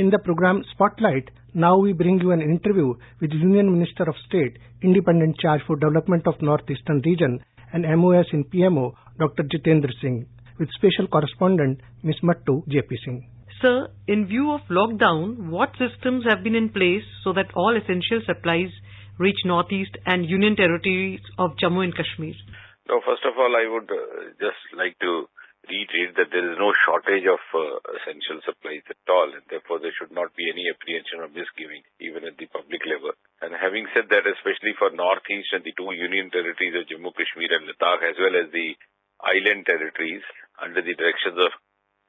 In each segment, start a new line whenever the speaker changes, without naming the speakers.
In the program Spotlight, now we bring you an interview with Union Minister of State, Independent Charge for Development of Northeastern Region and MOS in PMO, Dr. Jitendra Singh, with special correspondent Ms. Mattu J.P. Singh.
Sir, in view of lockdown, what systems have been in place so that all essential supplies reach Northeast and Union Territories of Jammu and Kashmir?
No, first of all, I would just like to reiterate that there is no shortage of essential supplies at all, and therefore there should not be any apprehension or misgiving, even at the public level. And having said that, especially for Northeast and the two Union Territories of Jammu, Kashmir and Ladakh, as well as the island territories, under the directions of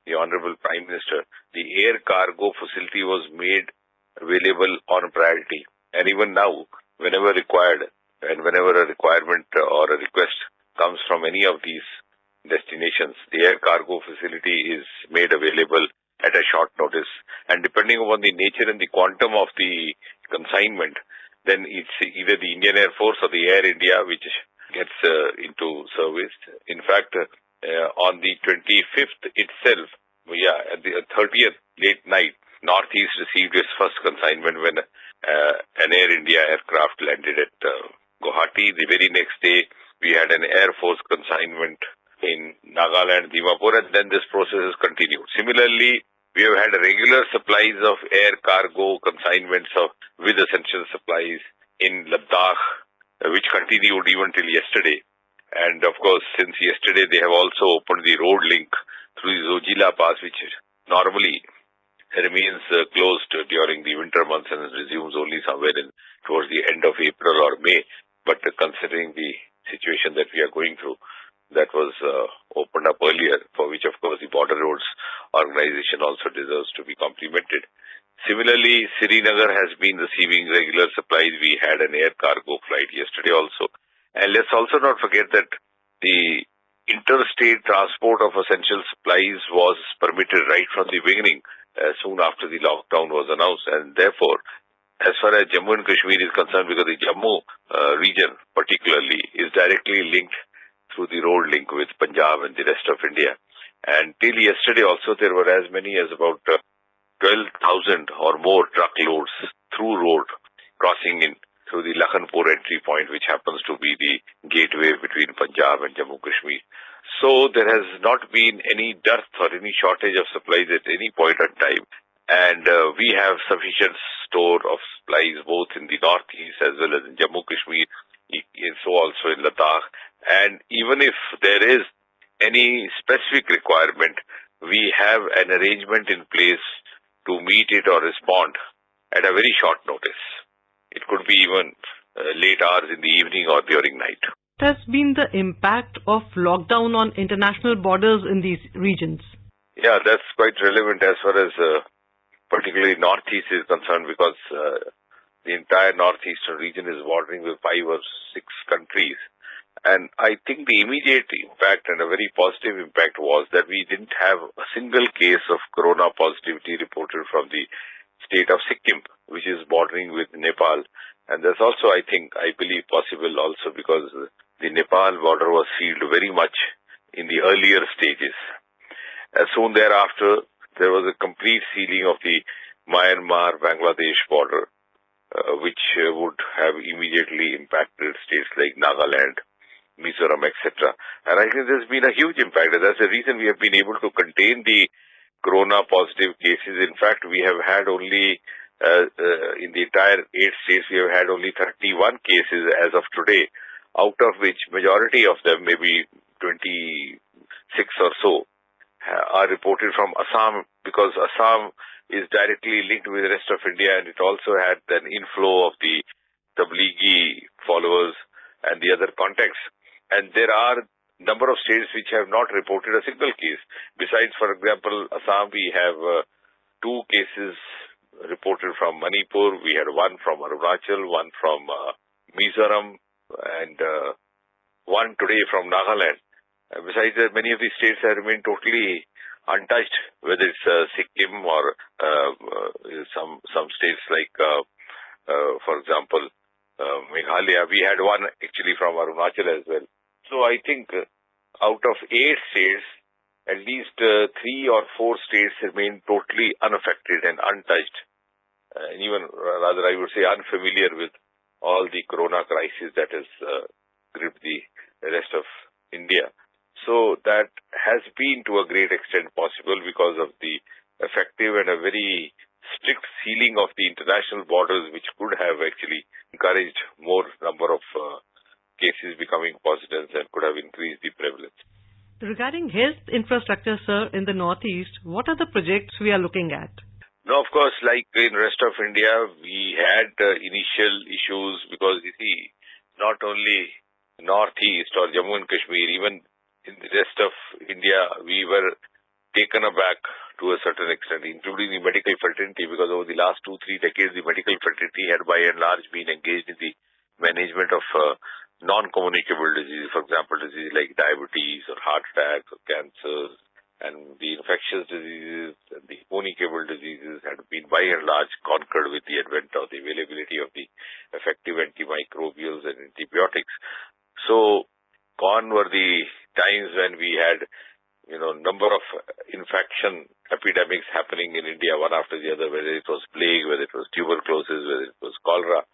the Honorable Prime Minister, the air cargo facility was made available on priority. And even now, whenever required, and whenever a requirement or a request comes from any of these destinations, the air cargo facility is made available at a short notice. And depending upon the nature and the quantum of the consignment, then it's either the Indian Air Force or the Air India which gets into service. In fact, on the 25th itself, at the 30th late night, Northeast received its first consignment when an Air India aircraft landed at Guwahati. The very next day, we had an Air Force consignment in Nagaland, Dimapur, and then this process has continued. Similarly, we have had regular supplies of air cargo consignments with essential supplies in Ladakh, which continued even till yesterday. And of course, since yesterday, they have also opened the road link through the Zojila Pass, which normally remains closed during the winter months and resumes only somewhere towards the end of April or May. But considering the situation that we are going through, that was opened up earlier, for which, of course, the Border Roads Organization also deserves to be complimented. Similarly, Srinagar has been receiving regular supplies. We had an air cargo flight yesterday also. And let's also not forget that the interstate transport of essential supplies was permitted right from the beginning, soon after the lockdown was announced. And therefore, as far as Jammu and Kashmir is concerned, because the Jammu region particularly is directly linked through the road link with Punjab and the rest of India. And till yesterday also, there were as many as about 12,000 or more truckloads through road crossing in through the Lakhanpur entry point, which happens to be the gateway between Punjab and Jammu Kashmir. So there has not been any dearth or any shortage of supplies at any point in time. And we have sufficient store of supplies both in the northeast as well as in Jammu Kashmir, and so also in Ladakh. And even if there is any specific requirement, we have an arrangement in place to meet it or respond at a very short notice. It could be even late hours in the evening or during night.
What has been the impact of lockdown on international borders in these regions?
Yeah, that's quite relevant as far as particularly Northeast is concerned, because the entire Northeastern region is bordering with 5 or 6 countries. And I think the immediate impact and a very positive impact was that we didn't have a single case of corona positivity reported from the state of Sikkim, which is bordering with Nepal. And that's also, I believe, possible also because the Nepal border was sealed very much in the earlier stages. Soon thereafter, there was a complete sealing of the Myanmar-Bangladesh border, which would have immediately impacted states like Nagaland, Mizoram, etc. And I think there's been a huge impact. That's the reason we have been able to contain the corona positive cases. In fact, we have had only, in the entire 8 states, we have had only 31 cases as of today, out of which majority of them, maybe 26 or so, are reported from Assam, because Assam is directly linked with the rest of India, and it also had an inflow of the Tablighi followers and the other contacts. And there are number of states which have not reported a single case. Besides, for example, Assam, we have 2 cases reported from Manipur. We had 1 from Arunachal, 1 from Mizoram, and 1 today from Nagaland. Besides that, many of these states have remained totally untouched, whether it's Sikkim or some states like, for example, Meghalaya. We had 1 actually from Arunachal as well. So I think out of 8 states, at at least 3 or 4 states remain totally unaffected and untouched, even rather I would say unfamiliar with all the corona crisis that has gripped the rest of India. So that has been to a great extent possible because of the effective and a very strict sealing of the international borders, which could have actually encouraged more number of cases becoming positive and could have increased the prevalence.
Regarding health infrastructure, sir, in the Northeast, what are the projects we are looking at?
Now, of course, like in rest of India, we had initial issues because you see, not only Northeast or Jammu and Kashmir, even in the rest of India, we were taken aback to a certain extent, including the medical fraternity, because over the last 2-3 decades, the medical fraternity had by and large been engaged in the management of non-communicable diseases, for example, diseases like diabetes or heart attacks or cancers, and the infectious diseases and the communicable diseases had been by and large conquered with the advent of the availability of the effective antimicrobials and antibiotics. So gone were the times when we had number of infection epidemics happening in India one after the other, whether it was plague, whether it was tuberculosis, whether it was cholera.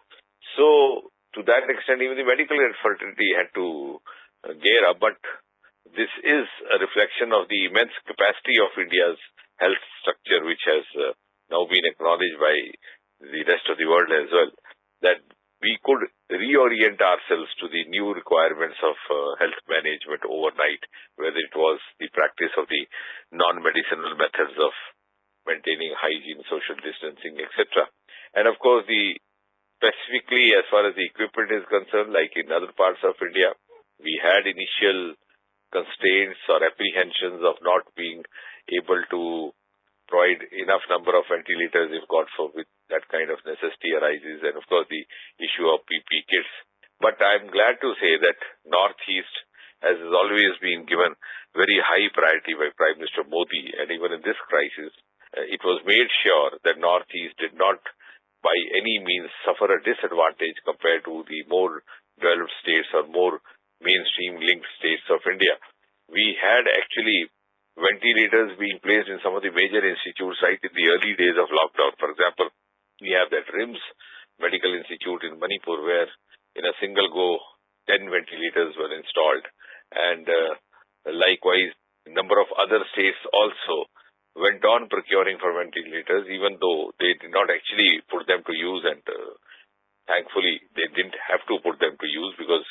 So to that extent, even the medical fraternity had to gear up. But this is a reflection of the immense capacity of India's health structure, which has now been acknowledged by the rest of the world as well, that we could reorient ourselves to the new requirements of health management overnight, whether it was the practice of the non-medicinal methods of maintaining hygiene, social distancing, etc. And of course, specifically as far as the equipment is concerned, like in other parts of India, we had initial constraints or apprehensions of not being able to provide enough number of ventilators if God forbid that kind of necessity arises, and of course the issue of PPE kits. But I'm glad to say that Northeast has always been given very high priority by Prime Minister Modi, and even in this crisis, it was made sure that Northeast did not by any means suffer a disadvantage compared to the more developed states or more mainstream linked states of India. We had actually ventilators being placed in some of the major institutes right in the early days of lockdown. For example, we have that RIMS Medical Institute in Manipur where in a single go 10 ventilators were installed, and likewise a number of other states also went on procuring for ventilators, even though they did not actually put them to use, and thankfully they didn't have to put them to use because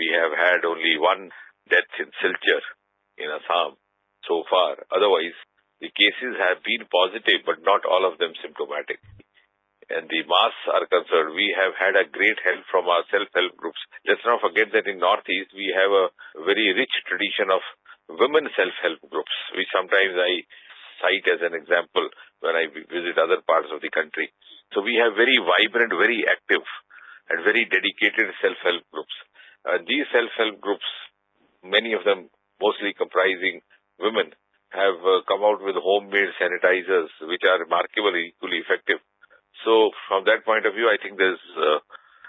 we have had only one death in Silchar in Assam so far. Otherwise, the cases have been positive, but not all of them symptomatic. And the mass are concerned, we have had a great help from our self-help groups. Let's not forget that in Northeast, we have a very rich tradition of women self-help groups, which sometimes I cite as an example when I visit other parts of the country. So we have very vibrant, very active and very dedicated self-help groups. These self-help groups, many of them mostly comprising women, have come out with homemade sanitizers which are remarkably equally effective. So from that point of view, I think there's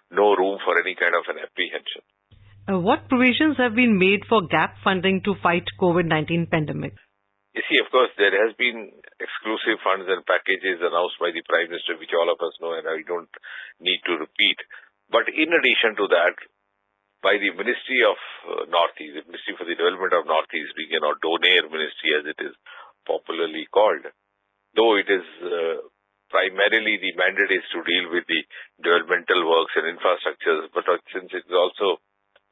no room for any kind of an apprehension.
What provisions have been made for gap funding to fight COVID-19 pandemic?
You see, of course, there has been exclusive funds and packages announced by the Prime Minister, which all of us know, and I don't need to repeat. But in addition to that, by the Ministry of Northeast, the Ministry for the Development of Northeast Region, or DONAIR Ministry as it is popularly called, though it is primarily the mandate is to deal with the developmental works and infrastructures, but since it is also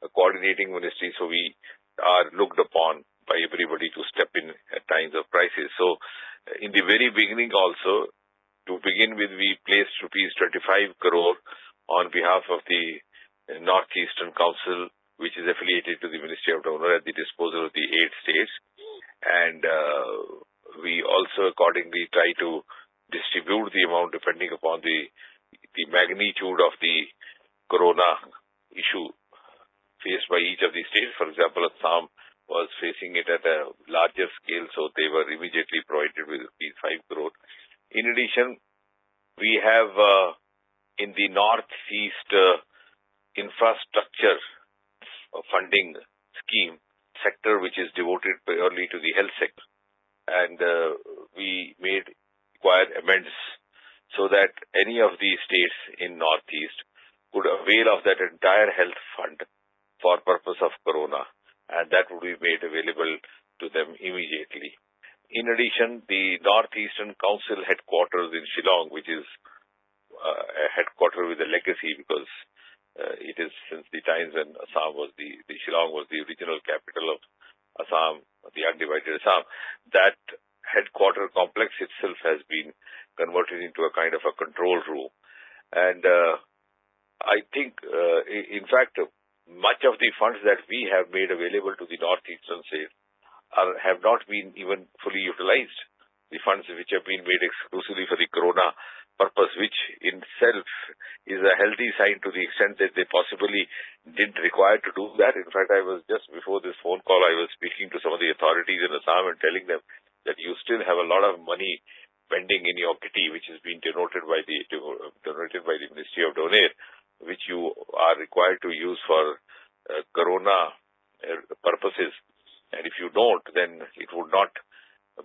a coordinating ministry, so we are looked upon by everybody to step in at times of crisis. So in the very beginning also, to begin with, we placed rupees 25 crore on behalf of the Northeastern Council, which is affiliated to the Ministry of Development, at the disposal of the 8 states. And we also accordingly try to distribute the amount depending upon the magnitude of the corona issue faced by each of the states. For example, Assam was facing it at a larger scale, so they were immediately provided with 5 crore. In addition, we have in the Northeast infrastructure funding scheme, sector which is devoted purely to the health sector. And we made required amends so that any of the states in Northeast could avail of that entire health fund for purpose of corona, and that would be made available to them immediately. In addition, the Northeastern Council headquarters in Shillong, which is a headquarter with a legacy because it is since the times when Assam was the Shillong was the original capital of Assam, the undivided Assam. That headquarter complex itself has been converted into a kind of a control room. And I think, in fact, much of the funds that we have made available to the Northeastern states have not been even fully utilized. The funds which have been made exclusively for the corona purpose, which in itself is a healthy sign to the extent that they possibly didn't require to do that. In fact, I was just before this phone call, I was speaking to some of the authorities in Assam and telling them that you still have a lot of money pending in your kitty, which has been donated by the Ministry of Donair, which you are required to use for corona purposes. And if you don't, then it would not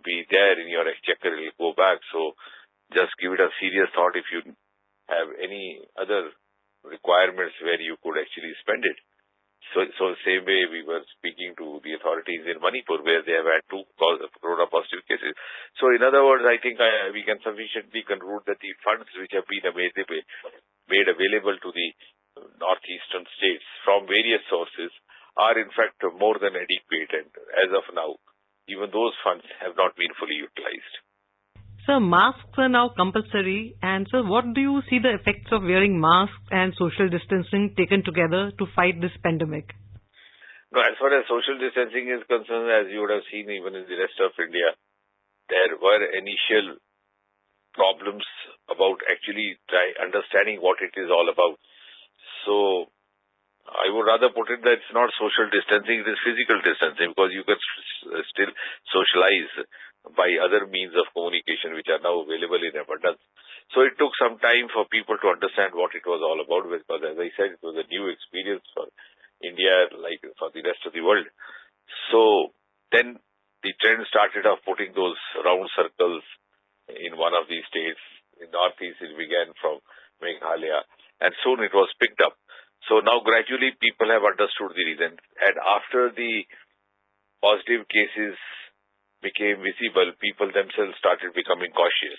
be there in your exchequer, it will go back. So just give it a serious thought if you have any other requirements where you could actually spend it. So same way we were speaking to the authorities in Manipur where they have had 2 corona positive cases. So in other words, I think we can sufficiently conclude that the funds which have been made available to the Northeastern states from various sources are in fact more than adequate, and as of now, even those funds have not been fully utilized.
Sir, masks are now compulsory, and sir, what do you see the effects of wearing masks and social distancing taken together to fight this pandemic?
No, as far as social distancing is concerned, as you would have seen even in the rest of India, there were initial problems about actually understanding what it is all about. So I would rather put it that it's not social distancing, it is physical distancing, because you can still socialize by other means of communication which are now available in abundance. So it took some time for people to understand what it was all about, because as I said, it was a new experience for India like for the rest of the world. So then the trend started of putting those round circles in one of these states. In Northeast it began from Meghalaya, and soon it was picked up. So now gradually people have understood the reason, and after the positive cases became visible, people themselves started becoming cautious.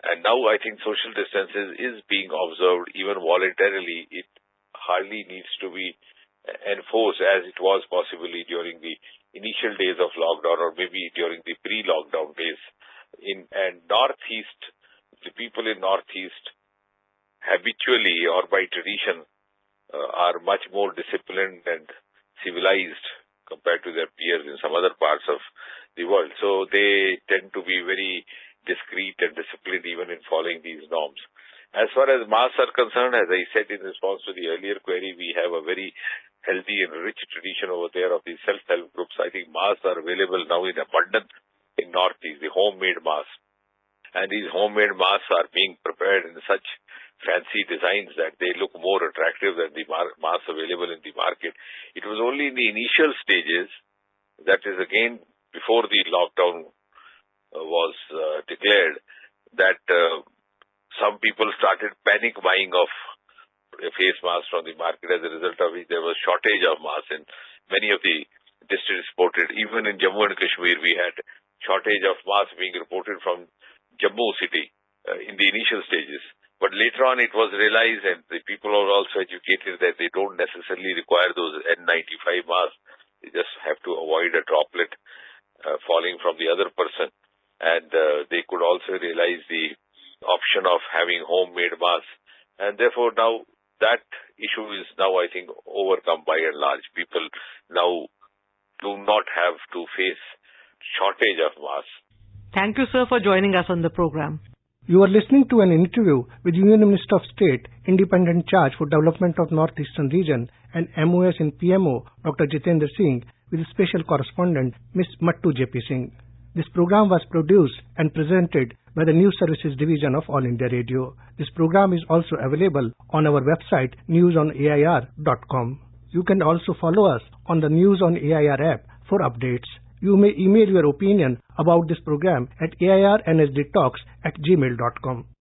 And now I think social distance is being observed even voluntarily. It hardly needs to be enforced as it was possibly during the initial days of lockdown or maybe during the pre-lockdown days. And Northeast, the people in Northeast habitually or by tradition are much more disciplined and civilized compared to their peers in some other parts of the world. So they tend to be very discreet and disciplined even in following these norms. As far as masks are concerned, as I said in response to the earlier query, we have a very healthy and rich tradition over there of the self-help groups. I think masks are available now in abundance in Northeast, the homemade masks. And these homemade masks are being prepared in such fancy designs that they look more attractive than the masks available in the market. It was only in the initial stages, that is again before the lockdown was declared, that some people started panic buying of face masks from the market, as a result of which there was shortage of masks in many of the districts reported. Even in Jammu and Kashmir, we had shortage of masks being reported from Jammu city in the initial stages. But later on, it was realized, and the people are also educated, that they don't necessarily require those N95 masks. They just have to avoid a droplet falling from the other person. And they could also realize the option of having homemade masks. And therefore, now that issue is now, I think, overcome by and large. People now do not have to face shortage of masks.
Thank you, sir, for joining us on the program.
You are listening to an interview with Union Minister of State, Independent Charge for Development of Northeastern Region and MOS in PMO, Dr. Jitendra Singh, with special correspondent, Ms. Mattu J.P. Singh. This program was produced and presented by the News Services Division of All India Radio. This program is also available on our website, newsonair.com. You can also follow us on the News on AIR app for updates. You may email your opinion about this program at airnsdtalks@gmail.com.